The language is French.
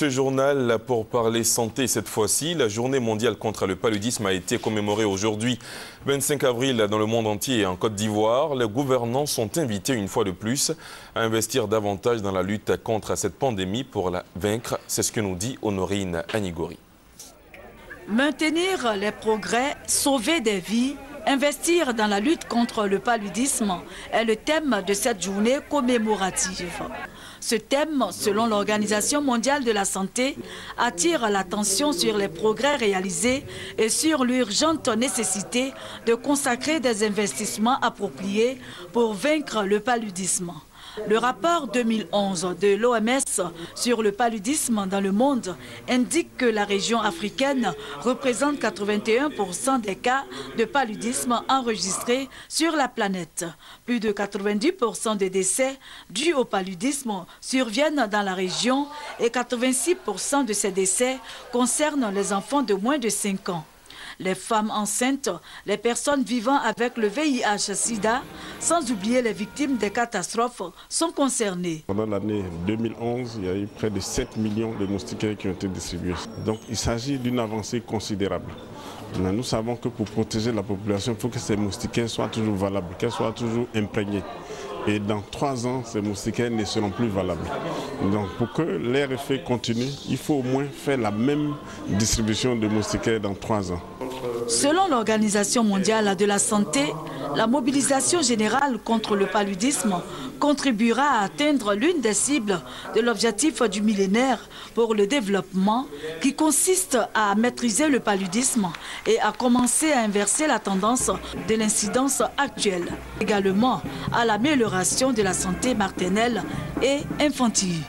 ce journal pour parler santé cette fois-ci. La journée mondiale contre le paludisme a été commémorée aujourd'hui, 25 avril, dans le monde entier et en Côte d'Ivoire. Les gouvernants sont invités une fois de plus à investir davantage dans la lutte contre cette pandémie pour la vaincre. C'est ce que nous dit Honorine Anigori. Maintenir les progrès, sauver des vies, investir dans la lutte contre le paludisme est le thème de cette journée commémorative. Ce thème, selon l'Organisation mondiale de la santé, attire l'attention sur les progrès réalisés et sur l'urgente nécessité de consacrer des investissements appropriés pour vaincre le paludisme. Le rapport 2011 de l'OMS sur le paludisme dans le monde indique que la région africaine représente 81% des cas de paludisme enregistrés sur la planète. Plus de 90% des décès dus au paludisme surviennent dans la région et 86% de ces décès concernent les enfants de moins de 5 ans. Les femmes enceintes, les personnes vivant avec le VIH-Sida, sans oublier les victimes des catastrophes, sont concernées. Pendant l'année 2011, il y a eu près de 7 millions de moustiquaires qui ont été distribués. Donc il s'agit d'une avancée considérable. Nous savons que pour protéger la population, il faut que ces moustiquaires soient toujours valables, qu'elles soient toujours imprégnées. Et dans 3 ans, ces moustiquaires ne seront plus valables. Donc pour que leur effet continue, il faut au moins faire la même distribution de moustiquaires dans 3 ans. Selon l'Organisation mondiale de la santé, la mobilisation générale contre le paludisme contribuera à atteindre l'une des cibles de l'objectif du millénaire pour le développement qui consiste à maîtriser le paludisme et à commencer à inverser la tendance de l'incidence actuelle. Également à l'amélioration de la santé maternelle et infantile.